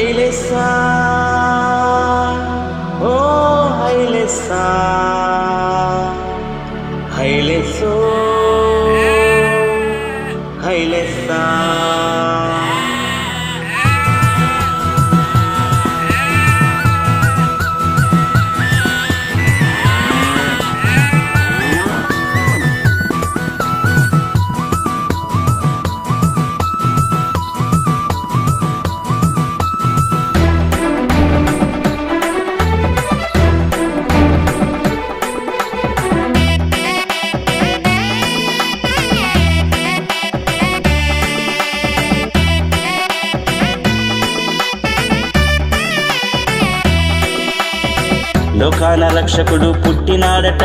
హైలెస్సా ఓ హైలెస్సా హైలెస్సో హైలెస్సా లోకాల రక్షకుడు పుట్టినాడట,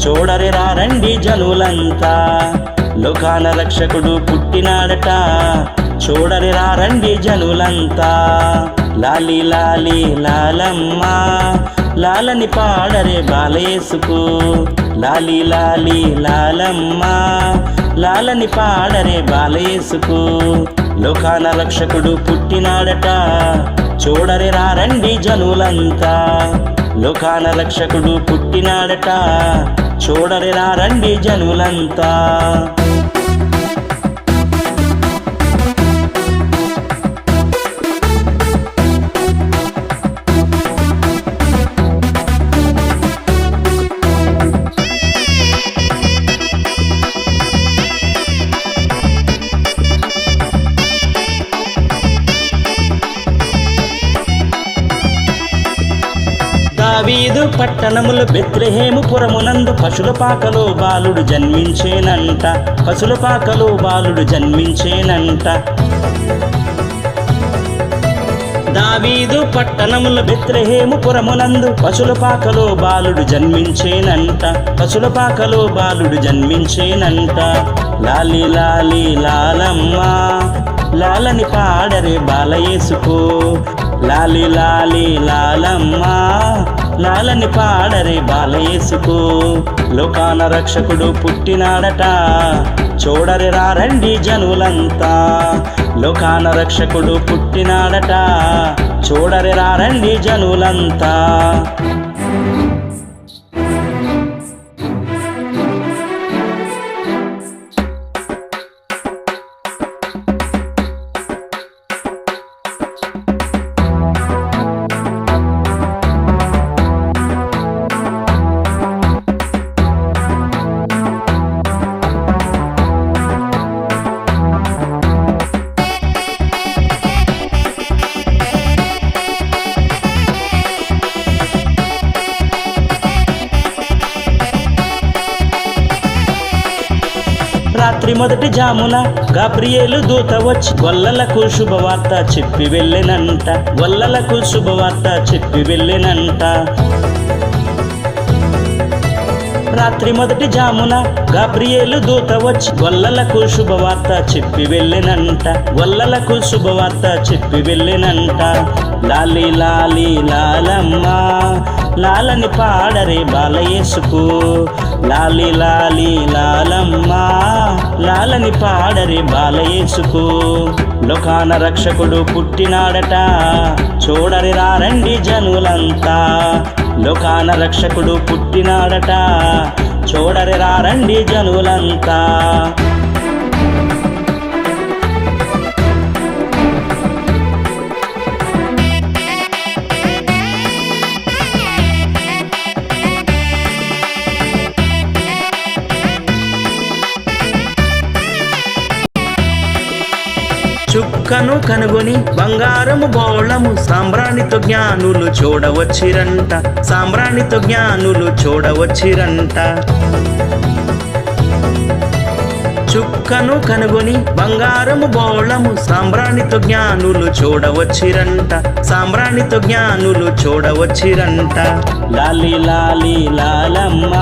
చూడరి రారండి జనులంతా. లోకాల రక్షకుడు పుట్టినాడట, చూడరి రారండి జనులంతా. లాలి లాలి లాలమ్మ లాలని పాడరే బాలయేసుకు. లాలి లాలి లాలమ్మ లాలని పాడరే బాలయేసుకు. లోకాల రక్షకుడు పుట్టినాడట, చూడరి రారండి జనులంతా. లోకాల రక్షకుడు పుట్టినాడట, చూడరి రారండి జనులంతా. దావీదు పట్టణములు బెత్లెహేము పురమునందు పశుల పాకలో బాలుడు జన్మించేనంట. పశుల పాకలో బాలుడు జన్మించేనంట. దావీదు పట్టణముల బెత్లెహేము పురమునందు పశుల పాకలో బాలుడు జన్మించేనంట. పశుల పాకలో బాలుడు జన్మించేనంట. లాలి లాలి లాలమ్మ లాలని పాడరే బాలయేసుకు. లాలి లాలి లాలమ్మ లాలని పాడరే బాలయేసుకు. లోకాల రక్షకుడు పుట్టినాడట, చూడరి రారండి జనులంతా. లోకాల రక్షకుడు పుట్టినాడట, చూడరి రారండి జనులంతా. రాత్రి మొదటి జామున గాబ్రియేలు దూత వచ్చి గొల్లలకు శుభవార్త చెప్పి వెళ్ళెనంట. గొల్లలకు శుభవార్త చెప్పి వెళ్ళెనంట. రాత్రి మొదటి జామున గాబ్రియేలు దూత వచ్చి గొల్లలకు శుభవార్త చెప్పి వెళ్ళెనంట. గొల్లలకు శుభవార్త చెప్పి వెళ్ళెనంట. లాలి లాలి లాలమ్మ లాలని పాడరే బాలయేసుకు. లాలి లాలి లాలమ్మ లాలని పాడరే బాలయేసుకు. లోకాల రక్షకుడు పుట్టినాడట, చూడరి రారండి జనులంతా. లోకాల రక్షకుడు పుట్టినాడట, చూడరి రారండి జనులంతా. చుక్కను కనుగొని బంగారము బోళము సాంబ్రాణితో జ్ఞానులు చూడవచ్చిరంట. సాంబ్రాణితో జ్ఞానులు చూడవచ్చిరంట. చుక్కను కనుగొని బంగారము బోళము సాంబ్రాణితో జ్ఞానులు చూడవచ్చిరంట. సాంబ్రాణితో జ్ఞానులు చూడవచ్చిరంట. లాలి లాలి లాలమ్మ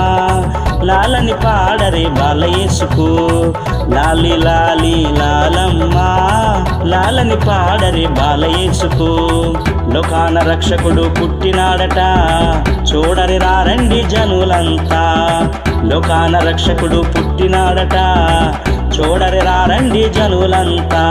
లాలని పాడరే బాలయేసుకు. లాలి లాలి లాలమ్మ లాలని పాడరే బాలయేసుకు. లోకాల రక్షకుడు పుట్టినాడట, చూడరి రారండి జనులంతా. లోకాల రక్షకుడు పుట్టినాడట, చూడరి రారండి జనులంతా.